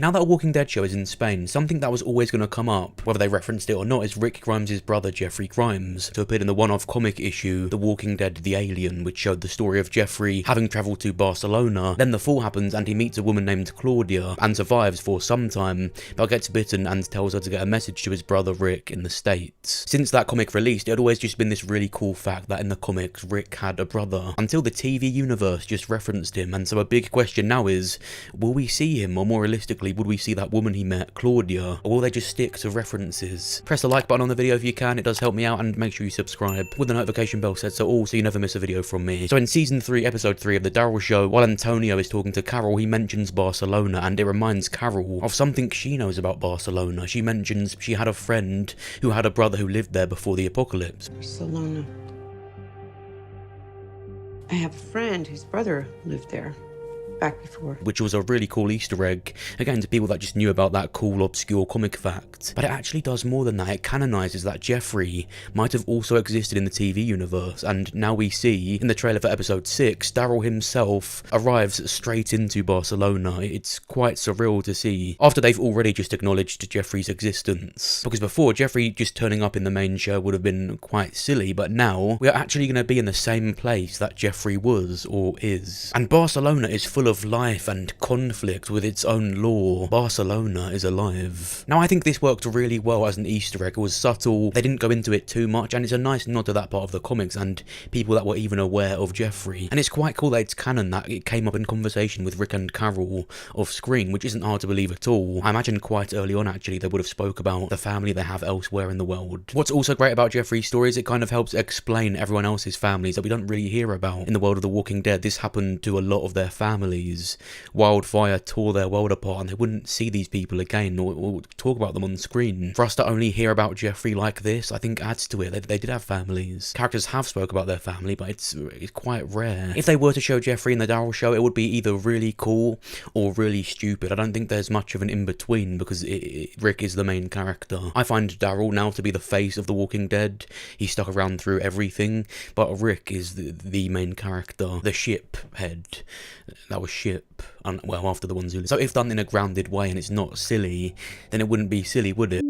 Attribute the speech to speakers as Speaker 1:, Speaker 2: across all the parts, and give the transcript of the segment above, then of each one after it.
Speaker 1: Now that a Walking Dead show is in Spain, something that was always going to come up, whether they referenced it or not, is Rick Grimes' brother Jeffrey Grimes, who appeared in the one-off comic issue The Walking Dead The Alien, which showed the story of Jeffrey having travelled to Barcelona. Then the fall happens and he meets a woman named Claudia and survives for some time, but gets bitten and tells her to get a message to his brother Rick in the States. Since that comic released, it had always just been this really cool fact that in the comics Rick had a brother, until the TV universe just referenced him. And so a big question now is, will we see him, or more realistically, would we see that woman he met, Claudia, or will they just stick to references? Press the like button on the video if you can, it does help me out, and make sure you subscribe with the notification bell set to all so you never miss a video from me. So in season 3 episode 3 of the Daryl show, while Antonio is talking to Carol, he mentions Barcelona, and it reminds Carol of something she knows about Barcelona. She mentions she had a friend who had a brother who lived there before the apocalypse.
Speaker 2: Barcelona. I have a friend whose brother lived there back before.
Speaker 1: Which was a really cool Easter egg, again to people that just knew about that cool obscure comic fact. But it actually does more than that. It canonizes that Jeffrey might have also existed in the TV universe, and now we see, in the trailer for episode 6, Daryl himself arrives straight into Barcelona. It's quite surreal to see, after they've already just acknowledged Jeffrey's existence. Because before, Jeffrey just turning up in the main show would have been quite silly, but now, we are actually going to be in the same place that Jeffrey was, or is. And Barcelona is full of life and conflict with its own lore. Barcelona is alive. Now I think this worked really well as an Easter egg. It was subtle, they didn't go into it too much, and it's a nice nod to that part of the comics and people that were even aware of Jeffrey. And it's quite cool that it's canon that it came up in conversation with Rick and Carol off screen, which isn't hard to believe at all. I imagine quite early on actually they would have spoke about the family they have elsewhere in the world. What's also great about Jeffrey's story is it kind of helps explain everyone else's families that we don't really hear about in the world of The Walking Dead. This happened to a lot of their families. Wildfire tore their world apart and they wouldn't see these people again or talk about them on screen. For us to only hear about Jeffrey like this, I think adds to it. They did have families. Characters have spoke about their family, but it's quite rare. If they were to show Jeffrey in the Daryl show, it would be either really cool or really stupid. I don't think there's much of an in-between because Rick is the main character. I find Daryl now to be the face of The Walking Dead. He stuck around through everything, but Rick is the main character. The ship head. That was ship. Well, after the ones who... So if done in a grounded way and it's not silly, then it wouldn't be silly, would it?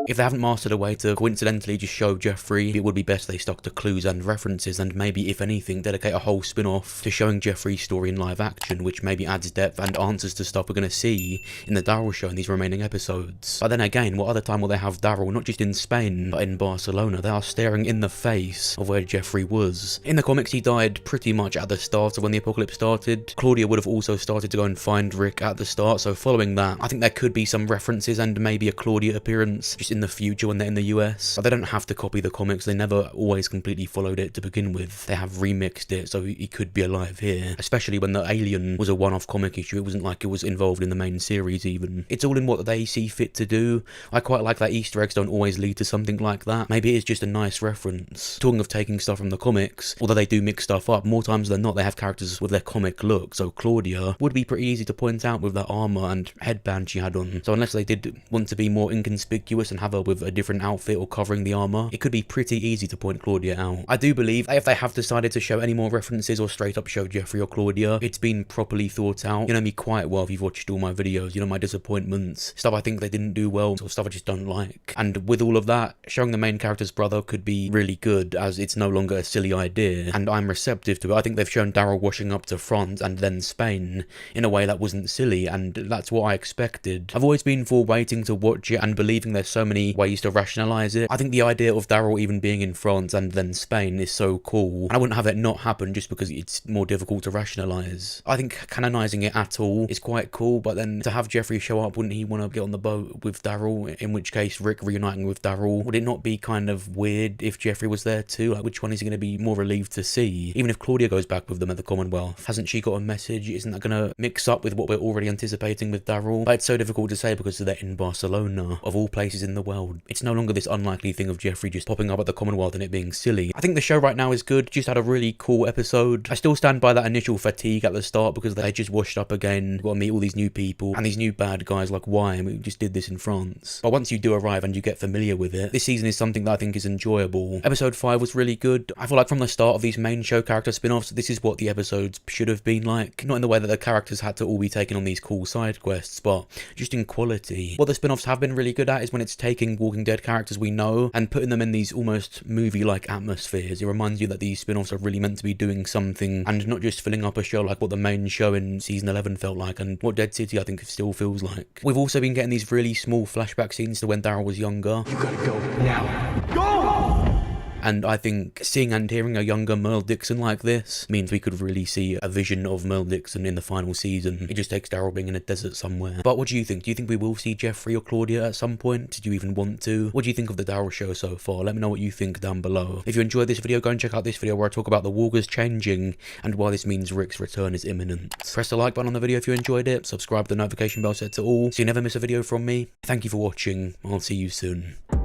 Speaker 1: If they haven't mastered a way to coincidentally just show Jeffrey, it would be best they stuck to clues and references, and maybe, if anything, dedicate a whole spin-off to showing Jeffrey's story in live action, which maybe adds depth and answers to stuff we're going to see in the Daryl show in these remaining episodes. But then again, what other time will they have Daryl, not just in Spain, but in Barcelona? They are staring in the face of where Jeffrey was. In the comics, he died pretty much at the start of when the apocalypse started. Claudia would have also started to go and find Rick at the start, so following that, I think there could be some references and maybe a Claudia appearance just in the future when they're in the US. But they don't have to copy the comics, they never always completely followed it to begin with. They have remixed it, so he could be alive here. Especially when the Alien was a one-off comic issue, it wasn't like it was involved in the main series even. It's all in what they see fit to do. I quite like that Easter eggs don't always lead to something like that. Maybe it's just a nice reference. Talking of taking stuff from the comics, although they do mix stuff up, more times than not they have characters with their comic look, so Claudia would be pretty easy to point out with that armour and headband she had on. So unless they did want to be more inconspicuous and have her with a different outfit or covering the armour, it could be pretty easy to point Claudia out. I do believe that if they have decided to show any more references or straight up show Jeffrey or Claudia, it's been properly thought out. You know me quite well if you've watched all my videos, you know my disappointments, stuff I think they didn't do well, or stuff I just don't like. And with all of that, showing the main character's brother could be really good, as it's no longer a silly idea, and I'm receptive to it. I think they've shown Daryl washing up to France and then Spain in a way that wasn't silly, and that's what I expected. I've always been for waiting to watch it and believing there's so many ways to rationalise it. I think the idea of Daryl even being in France and then Spain is so cool, and I wouldn't have it not happen just because it's more difficult to rationalise. I think canonising it at all is quite cool, but then to have Jeffrey show up, wouldn't he want to get on the boat with Daryl? In which case Rick reuniting with Daryl, would it not be kind of weird if Jeffrey was there too? Like, which one is he going to be more relieved to see? Even if Claudia goes back with them at the Commonwealth, hasn't she got a message? Isn't that going to mix up with what we're already anticipating with Daryl? But it's so difficult to say because they're in Barcelona, of all places in the world. It's no longer this unlikely thing of Jeffrey just popping up at the Commonwealth and it being silly. I think the show right now is good, just had a really cool episode. I still stand by that initial fatigue at the start because they just washed up again, got to meet all these new people, and these new bad guys like why, and we just did this in France. But once you do arrive and you get familiar with it, this season is something that I think is enjoyable. Episode 5 was really good. I feel like from the start of these main show character spin-offs, this is what the episodes should have been like. Not in the way that the characters had to all be taken on these cool side quests, but just in quality. What the spin-offs have been really good at is when it's taking Walking Dead characters we know and putting them in these almost movie-like atmospheres. It reminds you that these spin-offs are really meant to be doing something and not just filling up a show like what the main show in season 11 felt like and what Dead City I think still feels like. We've also been getting these really small flashback scenes to when Daryl was younger.
Speaker 3: You gotta go now. Go!
Speaker 1: And I think seeing and hearing a younger Merle Dixon like this means we could really see a vision of Merle Dixon in the final season. It just takes Daryl being in a desert somewhere. But what do you think? Do you think we will see Jeffrey or Claudia at some point? Did you even want to? What do you think of the Daryl show so far? Let me know what you think down below. If you enjoyed this video, go and check out this video where I talk about the Walkers changing and why this means Rick's return is imminent. Press the like button on the video if you enjoyed it. Subscribe to the notification bell set to all so you never miss a video from me. Thank you for watching. I'll see you soon.